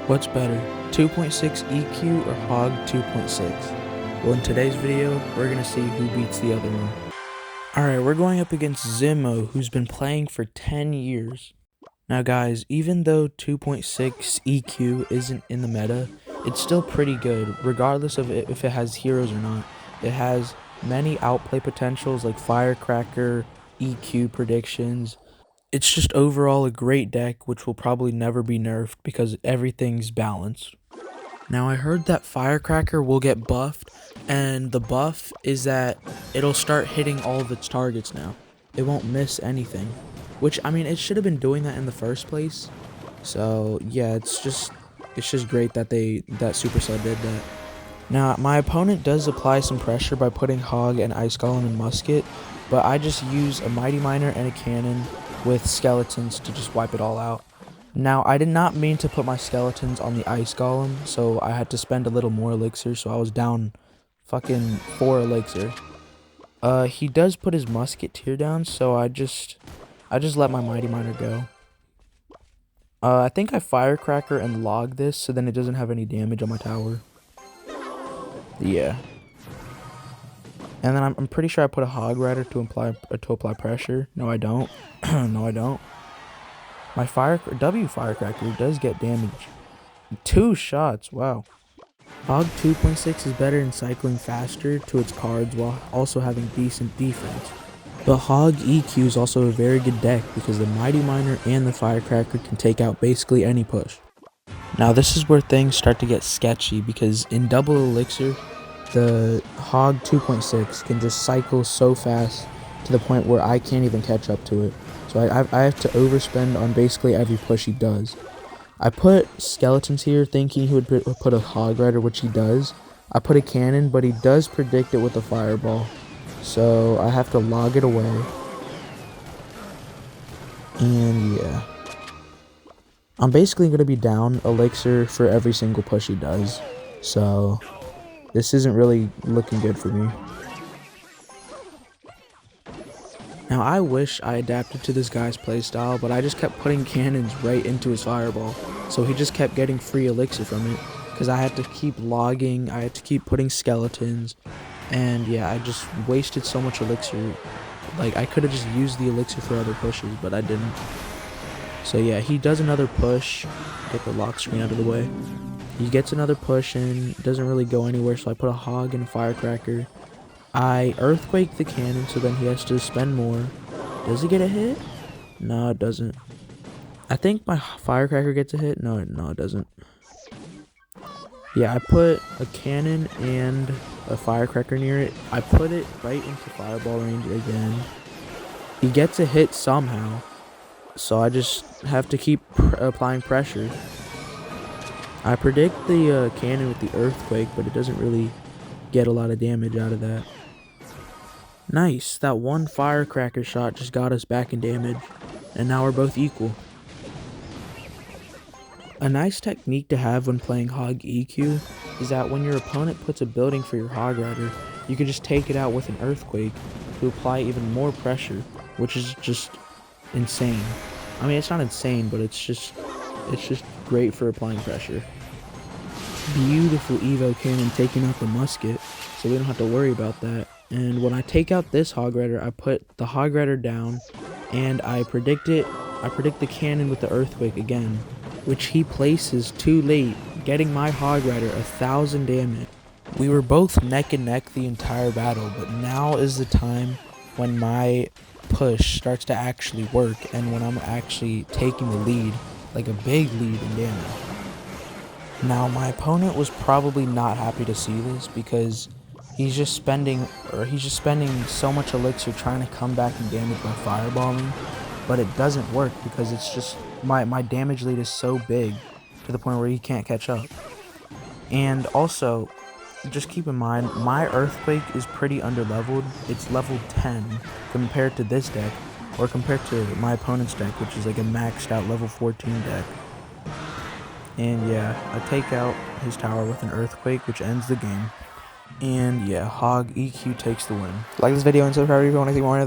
What's better, 2.6 EQ or Hog 2.6? Well, in today's video, we're going to see who beats the other one. Alright, we're going up against Zimmo, who's been playing for 10 years. Now guys, even though 2.6 EQ isn't in the meta, it's still pretty good, regardless of if it has heroes or not. It has many outplay potentials like Firecracker, EQ predictions. It's just overall a great deck, which will probably never be nerfed because everything's balanced. Now I heard that Firecracker will get buffed, and the buff is that it'll start hitting all of its targets now. It won't miss anything, which, I mean, it should have been doing that in the first place. So yeah, it's just great that that Supercell did that. Now my opponent does apply some pressure by putting Hog and Ice Golem and Musket, but I just use a Mighty Miner and a cannon with skeletons to just wipe it all out. Now I did not mean to put my skeletons on the Ice Golem, so I had to spend a little more elixir, so I was down fucking 4 elixir. He does put his Musketeer down, so I just let my Mighty Miner go. I think I Firecracker and log this so then it doesn't have any damage on my tower. Yeah. And then I'm pretty sure I put a Hog Rider to apply pressure. No, I don't. No, I don't. My Firecracker does get damage. 2 shots, wow. Hog 2.6 is better in cycling faster to its cards while also having decent defense. But Hog E.Q is also a very good deck because the Mighty Miner and the Firecracker can take out basically any push. Now this is where things start to get sketchy because in double elixir, the Hog 2.6 can just cycle so fast to the point where I can't even catch up to it. So I have to overspend on basically every push he does. I put skeletons here thinking he would put a Hog Rider, which he does. I put a cannon, but he does predict it with a fireball. So I have to log it away. And yeah. I'm basically going to be down elixir for every single push he does. So this isn't really looking good for me. Now I wish I adapted to this guy's playstyle, but I just kept putting cannons right into his fireball. So he just kept getting free elixir from it. Because I had to keep logging, I had to keep putting skeletons. And yeah, I just wasted so much elixir. Like, I could have just used the elixir for other pushes, but I didn't. So yeah, he does another push. Get the lock screen out of the way. He gets another push and doesn't really go anywhere, so I put a Hog and a Firecracker. I Earthquake the cannon, so then he has to spend more. Does he get a hit? No, it doesn't. I think my Firecracker gets a hit. No, it doesn't. Yeah, I put a cannon and a Firecracker near it. I put it right into fireball range again. He gets a hit somehow, so I just have to keep applying pressure. I predict the cannon with the Earthquake, but it doesn't really get a lot of damage out of that. Nice, that one Firecracker shot just got us back in damage, and now we're both equal. A nice technique to have when playing Hog E.Q is that when your opponent puts a building for your Hog Rider, you can just take it out with an Earthquake to apply even more pressure, which is just insane. I mean, it's not insane, but it's just great for applying pressure. Beautiful Evo Cannon taking out the Musket, so we don't have to worry about that. And when I take out this Hog Rider, I put the Hog Rider down, and I predict the cannon with the Earthquake again, which he places too late, getting my Hog Rider 1,000 damage. We were both neck and neck the entire battle, but now is the time when my push starts to actually work, and when I'm actually taking the lead, like a big lead in damage. Now my opponent was probably not happy to see this because he's just spending so much elixir trying to come back and damage by fireballing, but it doesn't work because it's just my damage lead is so big to the point where he can't catch up. And also, just keep in mind, my Earthquake is pretty underleveled. It's level 10 compared to this deck, or compared to my opponent's deck, which is like a maxed out level 14 deck. And yeah, I take out his tower with an Earthquake, which ends the game. And yeah, Hog E.Q takes the win. Like this video and subscribe if you want to see more of this.